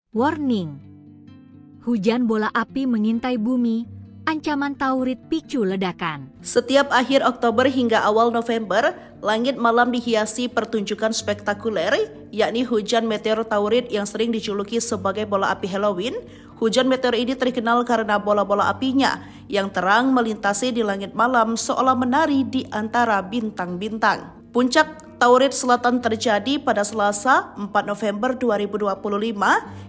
Warning! Hujan bola api mengintai bumi, ancaman taurid picu ledakan. Setiap akhir Oktober hingga awal November, langit malam dihiasi pertunjukan spektakuler, yakni hujan meteor taurid yang sering dijuluki sebagai bola api Halloween. Hujan meteor ini terkenal karena bola-bola apinya yang terang melintasi di langit malam seolah menari di antara bintang-bintang. Puncak taurid selatan terjadi pada Selasa 4 November 2025,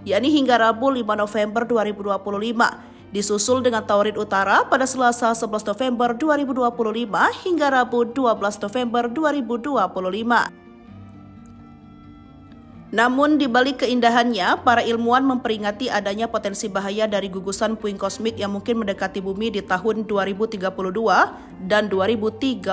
yakni hingga Rabu 5 November 2025. Disusul dengan taurid utara pada Selasa 11 November 2025 hingga Rabu 12 November 2025. Namun di balik keindahannya, para ilmuwan memperingati adanya potensi bahaya dari gugusan puing kosmik yang mungkin mendekati bumi di tahun 2032 dan 2036.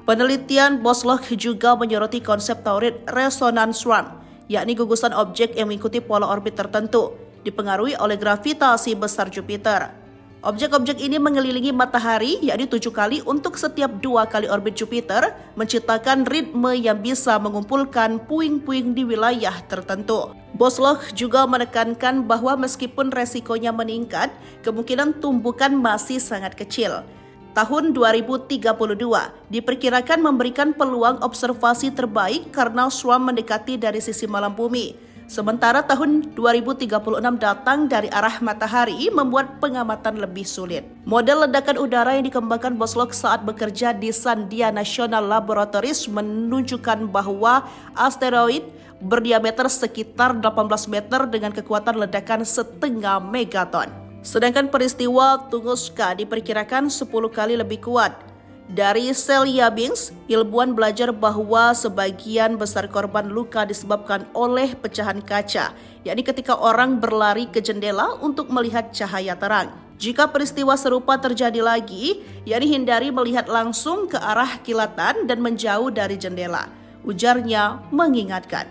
Penelitian Bosloch juga menyoroti konsep taurid resonance swarm, yakni gugusan objek yang mengikuti pola orbit tertentu, dipengaruhi oleh gravitasi besar Jupiter. Objek-objek ini mengelilingi matahari, yakni 7 kali untuk setiap 2 kali orbit Jupiter, menciptakan ritme yang bisa mengumpulkan puing-puing di wilayah tertentu. Bosloch juga menekankan bahwa meskipun resikonya meningkat, kemungkinan tumbukan masih sangat kecil. Tahun 2032 diperkirakan memberikan peluang observasi terbaik karena swarm mendekati dari sisi malam bumi. Sementara tahun 2036 datang dari arah matahari membuat pengamatan lebih sulit. Model ledakan udara yang dikembangkan Bosloch saat bekerja di Sandia National Laboratories menunjukkan bahwa asteroid berdiameter sekitar 18 meter dengan kekuatan ledakan setengah megaton. Sedangkan peristiwa Tunguska diperkirakan 10 kali lebih kuat. Dari Chelyabinsk, ilmuwan belajar bahwa sebagian besar korban luka disebabkan oleh pecahan kaca, yakni ketika orang berlari ke jendela untuk melihat cahaya terang. Jika peristiwa serupa terjadi lagi, yakni hindari melihat langsung ke arah kilatan dan menjauh dari jendela, ujarnya mengingatkan.